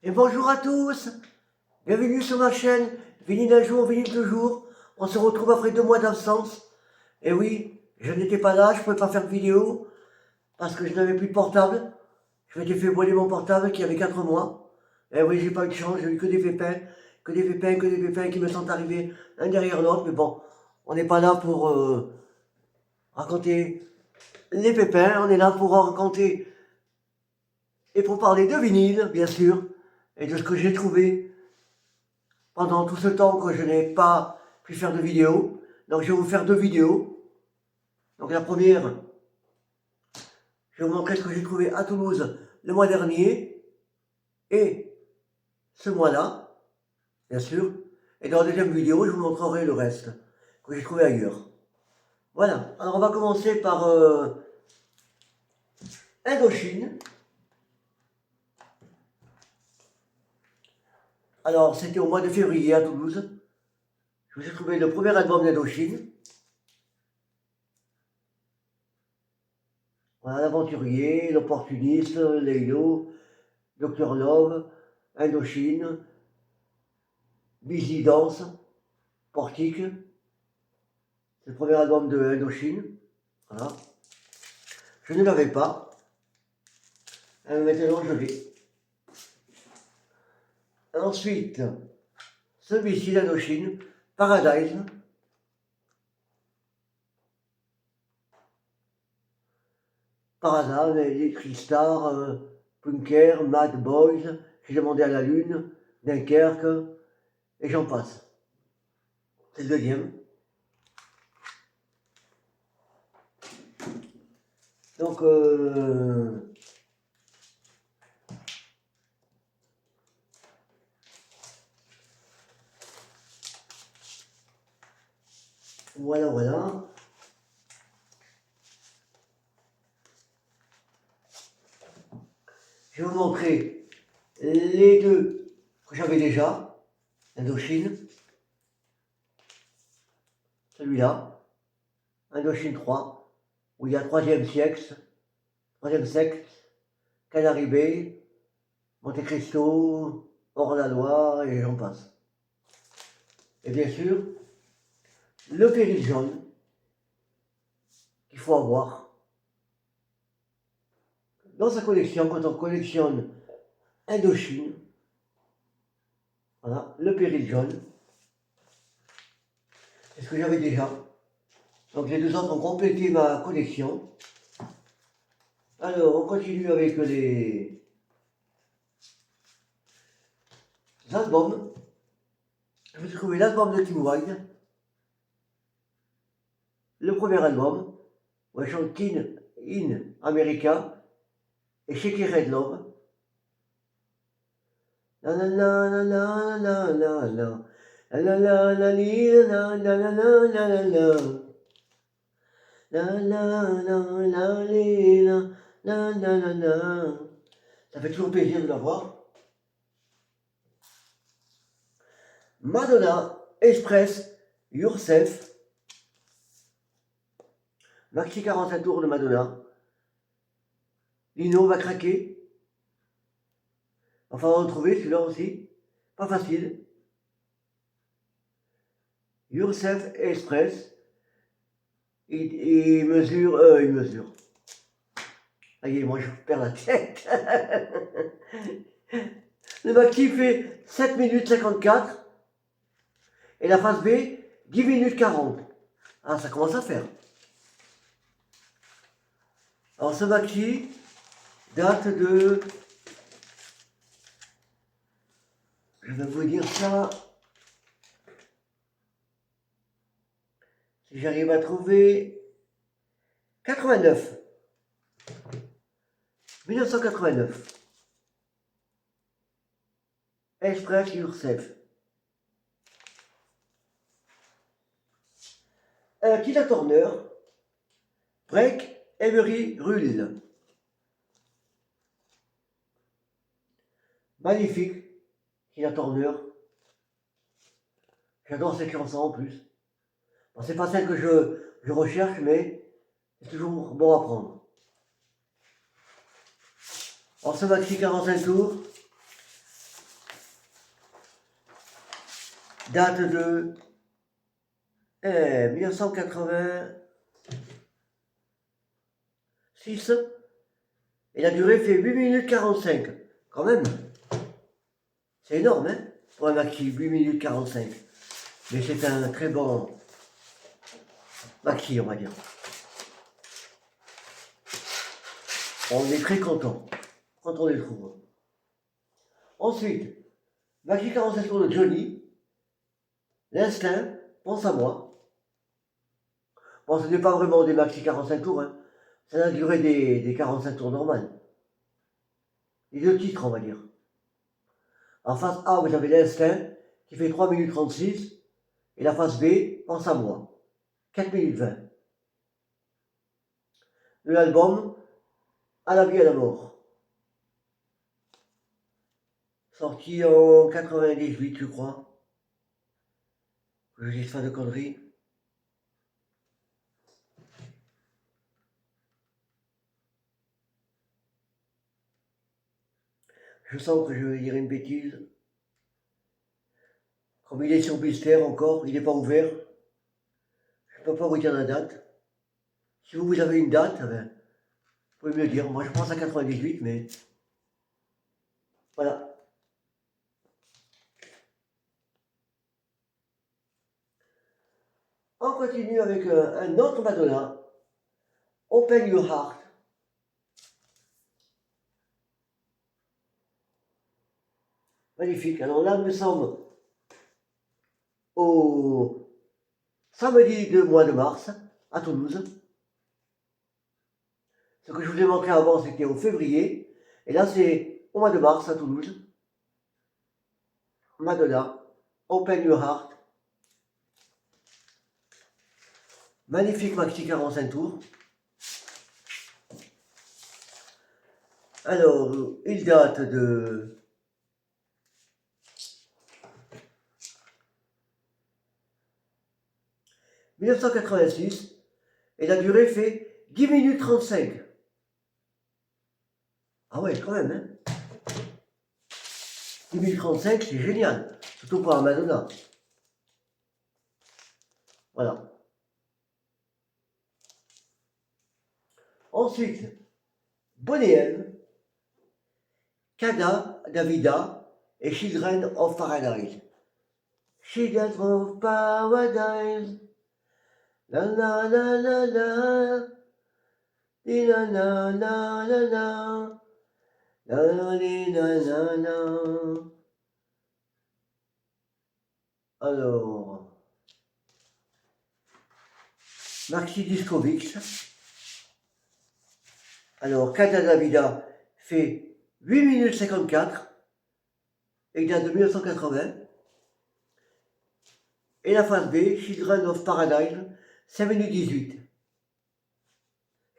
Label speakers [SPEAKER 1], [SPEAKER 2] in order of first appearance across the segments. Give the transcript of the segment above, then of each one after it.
[SPEAKER 1] Et bonjour à tous, bienvenue sur ma chaîne, Vinyle un jour, Vinyle toujours. On se retrouve après 2 mois d'absence. Et oui, je n'étais pas là, je ne pouvais pas faire de vidéo, parce que je n'avais plus de portable. Je m'étais fait voler mon portable qui avait 4 mois. Et oui, j'ai pas eu de chance, j'ai eu que des pépins, qui me sont arrivés un derrière l'autre. Mais bon, on n'est pas là pour raconter les pépins, on est là pour raconter et pour parler de vinyle, bien sûr, et de ce que j'ai trouvé pendant tout ce temps que je n'ai pas pu faire de vidéo. Donc je vais vous faire 2 vidéos. Donc la première, je vais vous montrer ce que j'ai trouvé à Toulouse le mois dernier et ce mois-là, bien sûr. Et dans la deuxième vidéo, je vous montrerai le reste que j'ai trouvé ailleurs. Voilà, alors on va commencer par Indochine. Alors c'était au mois de février à Toulouse. Je vous ai trouvé le premier album d'Indochine. Voilà, l'aventurier, l'opportuniste, Laylo, Dr Love, Indochine, Busy Dance, Portique. C'est le premier album de Indochine. Voilà. Je ne l'avais pas. Maintenant je l'ai. Ensuite, celui-ci d'Indochine, Paradise. Par hasard, les Tristar, Punker, Mad Boys, J'ai demandé à la Lune, Dunkerque, et j'en passe. C'est le deuxième. Donc, voilà, voilà. Je vais vous montrer les deux que j'avais déjà, Indochine. Celui-là, Indochine 3, où il y a troisième sexe, Canary Bay, Monte Cristo, Hors-la-Loi, et j'en passe. Et bien sûr, le péril jaune, qu'il faut avoir. Dans sa collection, quand on collectionne Indochine, voilà, le péril jaune, c'est ce que j'avais déjà. Donc les deux autres ont complété ma collection. Alors, on continue avec les albums. Je vais trouver l'album de Kim Wilde. Le premier album, où elle chante Teen in America et Shake It Red Love. La la la la la la la la. La la la la la la la la la la la. La la la la la la la la. Ça fait toujours plaisir de la voir. Madonna, Express, Yourself. Maxi 45 tours de Madonna. Lino va craquer. Enfin, on va retrouver celui-là aussi. Pas facile. Yourself Express. Il mesure. Ça y est, moi je perds la tête. Le maxi fait 7 minutes 54. Et la phase B, 10 minutes 40. Ah, ça commence à faire. Alors ce maxi date de... Je vais vous dire ça. Si j'arrive à trouver... 89. 1989. Express Yourself. Tina Turner. Break Every Rule. Magnifique. Tina Turner. J'adore cette chanson en plus. Bon, c'est pas celle que je recherche, mais c'est toujours bon à prendre. Alors ce maxi 45 tours, date de 1986, et la durée fait 8 minutes 45. Quand même, c'est énorme, hein, pour un maxi, 8 minutes 45. Mais c'est un très bon maxi, on va dire. On est très content quand on les trouve. Ensuite, maxi 45 tours de Johnny. L'instinct, pense à moi. Bon, ce n'est pas vraiment des maxi 45 tours, hein. C'est la durée des 45 tours normales. Les deux titres, on va dire. En face A, vous avez l'instinct, qui fait 3 minutes 36, et la face B, pense à moi, 4 minutes 20. De l'album, À la vie et à la mort. Sorti en 98, je crois. Je dis pas de conneries. Je sens que je vais dire une bêtise. Comme il est sur Blister encore, il n'est pas ouvert. Je ne peux pas vous dire la date. Si vous avez une date, ben, vous pouvez me le dire. Moi, je pense à 98, mais voilà. On continue avec un autre Madonna, Open Your Heart. Magnifique. Alors là, nous sommes au samedi du mois de mars, à Toulouse. Ce que je vous ai montré avant, c'était au février. Et là, c'est au mois de mars, à Toulouse. Madonna, Open Your Heart. Magnifique maxi 45 tours. Alors, il date de 1986 et la durée fait 10 minutes 35. Ah ouais, quand même, hein. 10 minutes 35, c'est génial, surtout pour un Madonna. Voilà. Ensuite, Boney M, Kada, Davida et Children of Paradise. Children of Paradise. La la la la la. La la la la la. La la la la. Alors, Maxi Discovix. Alors, Kada Davida fait 8 minutes 54 et il date de 1980. Et la phase B, Children of Paradise, 5 minutes 18.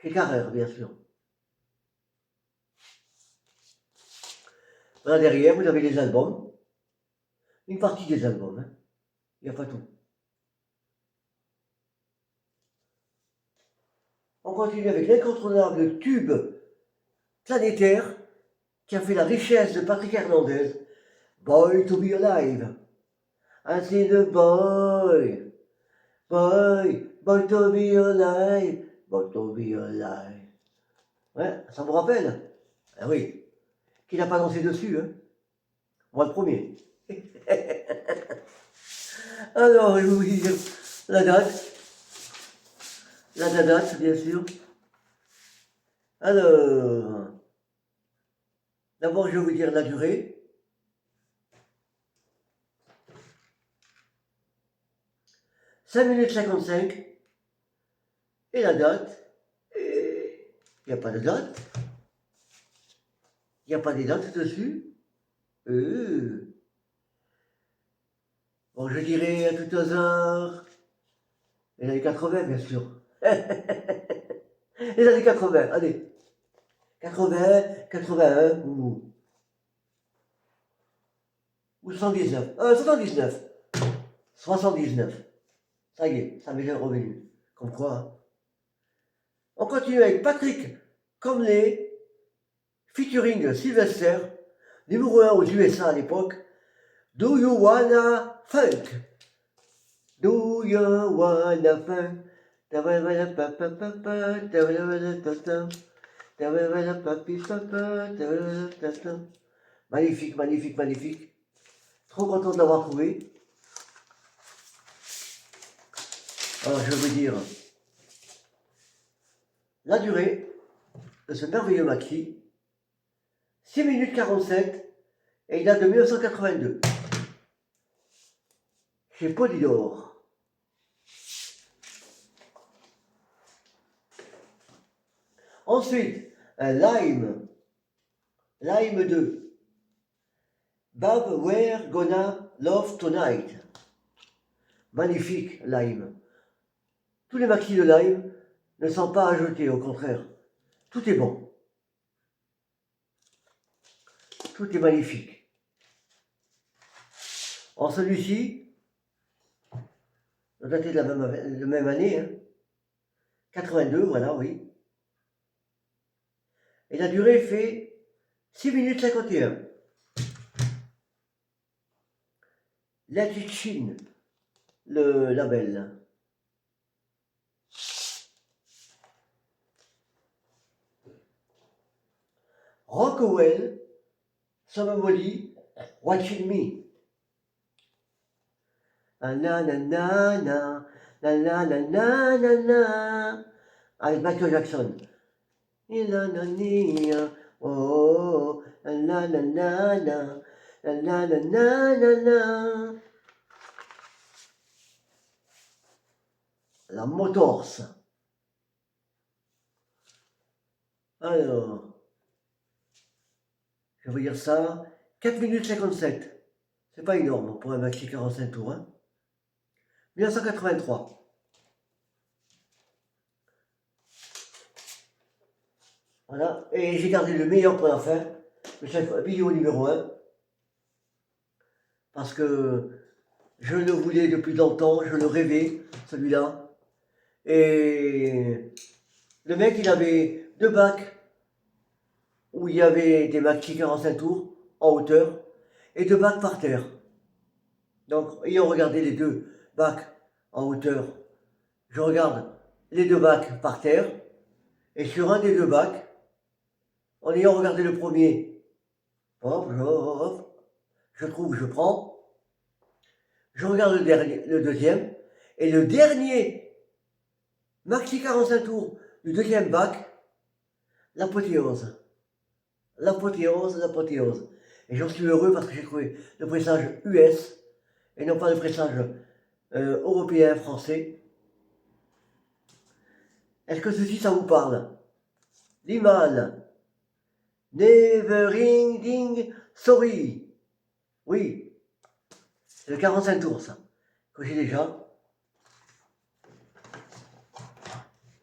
[SPEAKER 1] C'est Carrère, bien sûr. Là derrière, vous avez les albums. Une partie des albums, hein. Il n'y a pas tout. On continue avec l'incontournable tube planétaire qui a fait la richesse de Patrick Hernandez. Boy to be alive. I see the boy. Boy to be alive. Boy to be alive. Ouais, ça vous rappelle? Ah oui. Qui n'a pas dansé dessus, hein? Moi le premier. Alors, je vais vous dire la date. La date, bien sûr. Alors, d'abord, je vais vous dire la durée. « 5 minutes 55. Et la date. Il n'y a pas de date. Il n'y a pas des dates dessus. Bon, je dirais à tout hasard. Les années 80, bien sûr. Les années 80, allez. 80, 81 ou 79. 79. 79. Ça y est, ça m'est revenu. Comme quoi. Hein. On continue avec Patrick Conley, featuring Sylvester, numéro 1 aux USA à l'époque. Do you wanna funk? Do you wanna funk? Magnifique, magnifique, magnifique. Trop content de l'avoir trouvé. Alors je vais vous dire la durée de ce merveilleux maxi, 6 minutes 47, et il date de 1982. Chez Polydor. Ensuite, un Lime 2. Bab, We're Gonna Love Tonight. Magnifique, Lime. Tous les maxis de Lime ne sont pas à jeter, au contraire. Tout est bon. Tout est magnifique. En celui-ci, daté de la même année, hein, 82, voilà, oui. Et la durée fait 6 minutes 51. Let It Shine, le label. Rockawell, Somebody Watching Me. Na na na na na na na na na na, avec Michael Jackson. Na na na, oh, na na na na na na na na na. La Motors. Alors, je vais vous dire ça, 4 minutes 57. C'est pas énorme pour un maxi 45 tours. Hein. 1983. Voilà, et j'ai gardé le meilleur pour la fin, le vidéo numéro 1, parce que je le voulais depuis longtemps, je le rêvais, celui-là. Et le mec, il avait 2 bacs où il y avait des maxi 45 tours en hauteur et 2 bacs par terre. Donc, ayant regardé les 2 bacs en hauteur, je regarde les 2 bacs par terre et sur un des 2 bacs, en ayant regardé le premier, hop, je trouve, je prends, je regarde le deuxième, et le dernier maxi 45 tours du deuxième bac, l'apothéose. L'apothéose, l'apothéose. Et j'en suis heureux parce que j'ai trouvé le pressage US, et non pas le pressage européen, français. Est-ce que ceci, ça vous parle? Limal. Never ending sorry. Oui, c'est le 45 tours, ça, que j'ai déjà.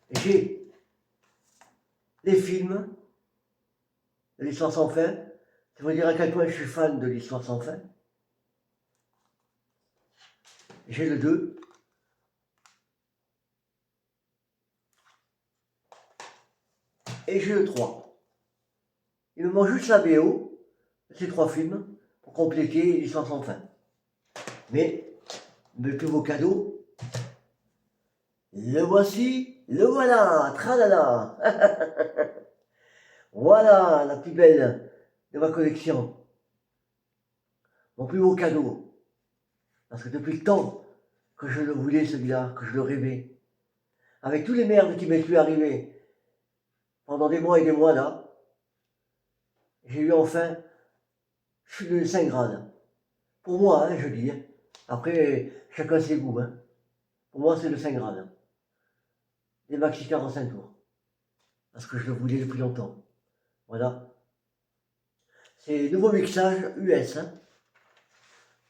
[SPEAKER 1] J'ai les films de l'histoire sans fin. Ça veut dire à quel point je suis fan de l'histoire sans fin. J'ai le 2. Et j'ai le 3. Il me manque juste la BO de ces 3 films pour compléter l'histoire sans fin. Mais le plus beau cadeau, le voici, le voilà, tralala. Voilà la plus belle de ma collection. Mon plus beau cadeau. Parce que depuis le temps que je le voulais, celui-là, que je le rêvais, avec tous les merdes qui m'est pu arriver pendant des mois et des mois là, j'ai eu enfin, je suis le 5 grades. Pour moi, hein, je dis. Hein. Après, chacun ses goûts. Hein. Pour moi, c'est le 5 grades. Les maxi 45 tours. Parce que je le voulais depuis longtemps. Voilà. C'est nouveau mixage US. Hein.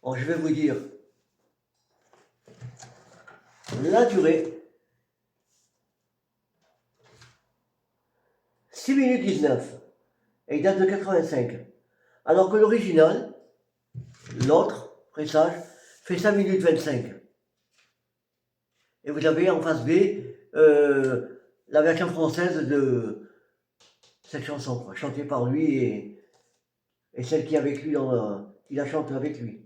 [SPEAKER 1] Bon, je vais vous dire la durée. 6 minutes 19. Et il date de 85. Alors que l'original, l'autre pressage, fait 5 minutes 25. Et vous avez en face B la version française de cette chanson, quoi, chantée par lui et celle qui est avec lui, qui la chante avec lui.